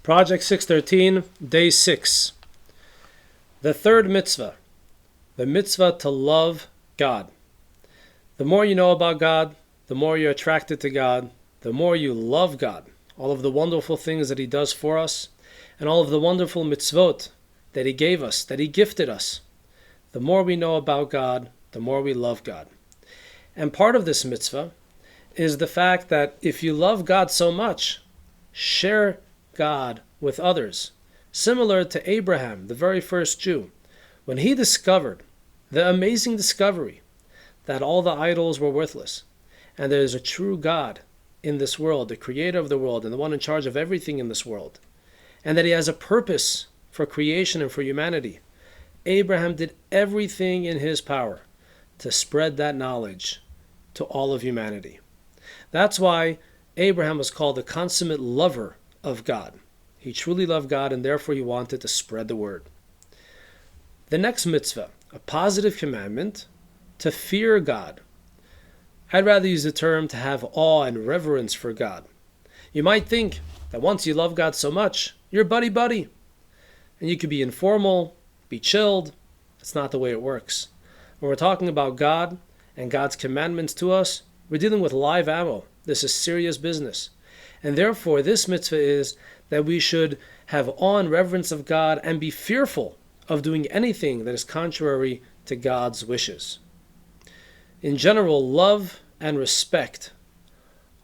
Project 613, Day 6. The third mitzvah, the mitzvah to love God. The more you know about God, the more you're attracted to God, the more you love God, all of the wonderful things that He does for us, and all of the wonderful mitzvot that He gave us, that He gifted us. The more we know about God, the more we love God. And part of this mitzvah is the fact that if you love God so much, share God with others. Similar to Abraham, the very first Jew, when he discovered the amazing discovery that all the idols were worthless, and there is a true God in this world, the creator of the world, and the one in charge of everything in this world, and that He has a purpose for creation and for humanity, Abraham did everything in his power to spread that knowledge to all of humanity. That's why Abraham was called the consummate lover of God. He truly loved God, and therefore he wanted to spread the word. The next mitzvah, a positive commandment, to fear God. I'd rather use the term to have awe and reverence for God. You might think that once you love God so much, you're buddy-buddy, and you could be informal, be chilled. It's not the way it works. When we're talking about God and God's commandments to us, we're dealing with live ammo. This is serious business. And therefore, this mitzvah is that we should have awe and reverence of God and be fearful of doing anything that is contrary to God's wishes. In general, love and respect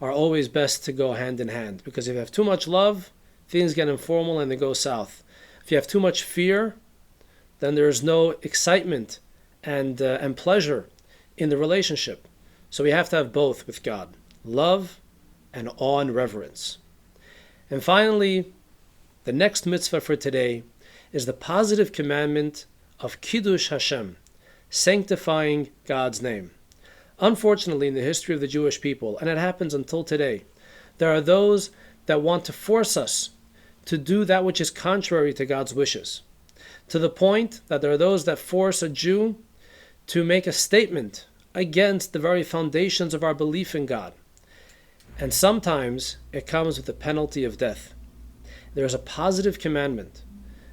are always best to go hand in hand, because if you have too much love, things get informal and they go south. If you have too much fear, then there is no excitement and pleasure in the relationship. So we have to have both with God, love and awe and reverence. And finally, the next mitzvah for today is the positive commandment of Kiddush Hashem, sanctifying God's name. Unfortunately, in the history of the Jewish people, and it happens until today, there are those that want to force us to do that which is contrary to God's wishes, to the point that there are those that force a Jew to make a statement against the very foundations of our belief in God. And sometimes it comes with the penalty of death. There is a positive commandment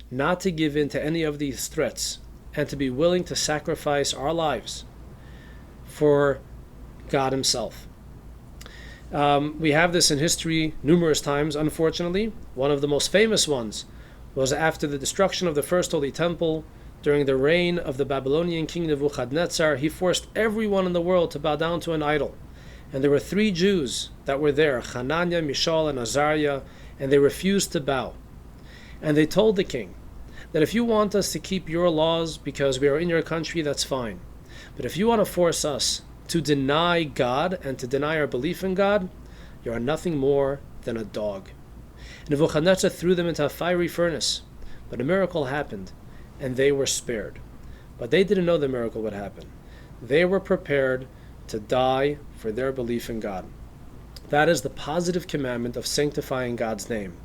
not to give in to any of these threats and to be willing to sacrifice our lives for God Himself. We have this in history numerous times, unfortunately. One of the most famous ones was after the destruction of the first Holy Temple. During the reign of the Babylonian king Nebuchadnezzar, he forced everyone in the world to bow down to an idol. And there were 3 Jews that were there, Hananiah, Mishael, and Azariah, and they refused to bow. And they told the king that if you want us to keep your laws because we are in your country, that's fine. But if you want to force us to deny God and to deny our belief in God, you are nothing more than a dog. And Nebuchadnezzar threw them into a fiery furnace. But a miracle happened, and they were spared. But they didn't know the miracle would happen. They were prepared to die for their belief in God. That is the positive commandment of sanctifying God's name.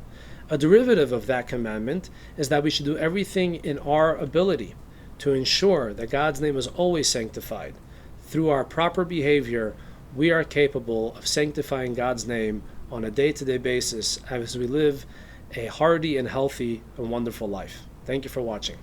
A derivative of that commandment is that we should do everything in our ability to ensure that God's name is always sanctified. Through our proper behavior, we are capable of sanctifying God's name on a day-to-day basis as we live a hearty and healthy and wonderful life. Thank you for watching.